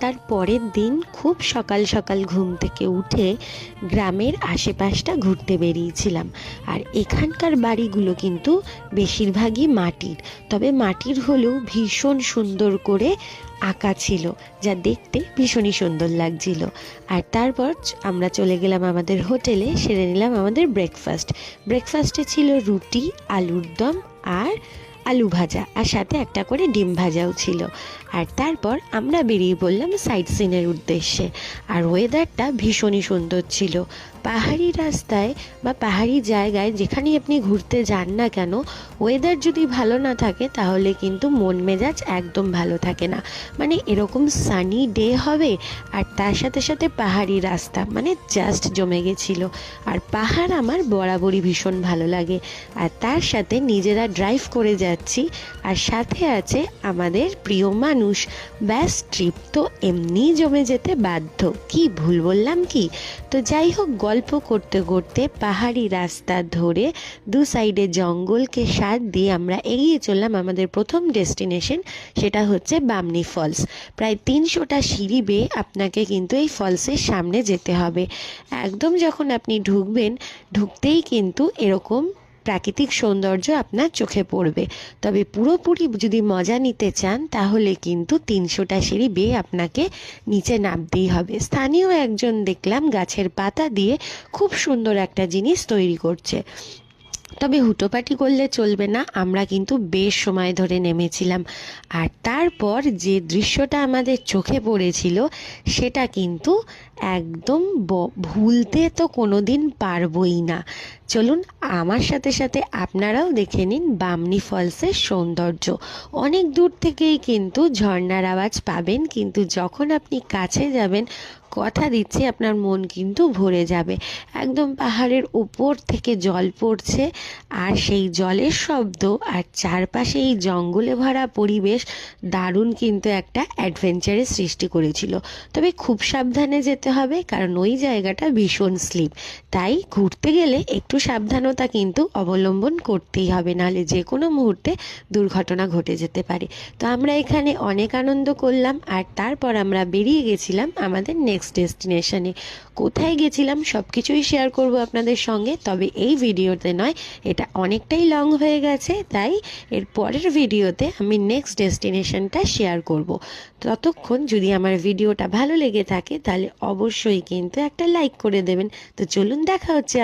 তার পরের দিন খুব সকাল সকাল ঘুম থেকে উঠে গ্রামের আশেপাশটা ঘুরতে বেরিয়েছিলাম। আর এখানকার বাড়িগুলো কিন্তু বেশিরভাগই মাটির, তবে মাটির হলেও ভীষণ সুন্দর করে আঁকা ছিল, যা দেখতে ভীষণই সুন্দর লাগছিল। আর তারপর আমরা চলে গেলাম আমাদের হোটেলে, সেরে নিলাম আমাদের ব্রেকফাস্টে ছিল রুটি, আলুর দম আর আলু ভাজা, আর সাথে একটা করে ডিম ভাজাও ছিল। আর তারপর আমরা বেরিয়ে পড়লাম সাইট সিনের উদ্দেশ্যে। আর ওয়েদারটা ভীষণই সুন্দর ছিল। পাহাড়ি রাস্তায় বা পাহাড়ি জায়গায় যেখানেই আপনি ঘুরতে যান না কেন, ওয়েদার যদি ভালো না থাকে তাহলে কিন্তু মন মেজাজ একদম ভালো থাকে না। মানে এরকম সানি ডে হবে আর তার সাথে সাথে পাহাড়ি রাস্তা, মানে জাস্ট জমে গেছিল। আর পাহাড় আমার বরাবরই ভীষণ ভালো লাগে। আর তার সাথে নিজেরা ড্রাইভ করে যাচ্ছি, আর সাথে আছে আমাদের প্রিয় মানুষ। ব্যাস, ট্রিপ তো এমনিই জমে যেতে বাধ্য। কি ভুল বললাম কি? তো যাই হোক, গল্প করতে করতে পাহাড়ি রাস্তা ধরে দু সাইডে জঙ্গলকে সাথ দিয়ে আমরা এগিয়ে চললাম আমাদের প্রথম ডেস্টিনেশন, সেটা হচ্ছে বামনি ফলস। প্রায় 300টা সিঁড়ি বেয়ে আপনাকে কিন্তু এই ফলসের সামনে যেতে হবে। একদম যখন আপনি ঢুকবেন, ঢুকতেই কিন্তু এরকম প্রাকৃতিক সৌন্দর্য আপনার চোখে পড়বে। তবে পুরোপুরি যদি মজা নিতে চান তাহলে কিন্তু 300টা সিঁড়ি বেয়ে আপনাকে নিচে নামতেই হবে। স্থানীয় একজন দেখলাম গাছের পাতা দিয়ে খুব সুন্দর একটা জিনিস তৈরি করছে। তবে হুটোপাটি করলে চলবে না, আমরা কিন্তু বেশ সময় ধরে নেমেছিলাম। আর তারপর যে দৃশ্যটা আমাদের চোখে পড়েছিল সেটা কিন্তু একদম ভুলতে তো কোনোদিন পারবই না। চলুন আমার সাথে সাথে আপনারাও দেখে নিন বামনি ফলসের সৌন্দর্য। অনেক দূর থেকেই কিন্তু ঝর্ণার আওয়াজ পাবেন, কিন্তু যখন আপনি কাছে যাবেন, কথা দিচ্ছি আপনার মন কিন্তু ভরে যাবে। একদম পাহাড়ের উপর থেকে জল পড়ছে, আর সেই জলের শব্দ আর চারপাশে এই জঙ্গলে ভরা পরিবেশ দারুণ কিন্তু একটা অ্যাডভেঞ্চারের সৃষ্টি করেছিল। তবে খুব সাবধানে যেতে হবে, কারণ ওই জায়গাটা ভীষণ স্লিপ। তাই ঘুরতে গেলে একটু সাবধানতা কিন্তু অবলম্বন করতেই হবে, নাহলে যে কোনো মুহূর্তে দুর্ঘটনা ঘটে যেতে পারে। তো আমরা এখানে অনেক আনন্দ করলাম, আর তারপর আমরা বেরিয়ে গেছিলাম আমাদের নেক্সট ডেস্টিনেশনে। কোথায় গেছিলাম সব কিছুই শেয়ার করব আপনাদের সঙ্গে, তবে এই ভিডিওতে নয়, এটা অনেকটাই লং হয়ে গেছে, তাই এর পরের ভিডিওতে আমি নেক্সট ডেস্টিনেশনটা শেয়ার করব। ততক্ষণ যদি আমার ভিডিওটা ভালো লেগে থাকে তাহলে অবশ্যই কিন্তু একটা লাইক করে দেবেন। তো চলুন, দেখা হচ্ছে।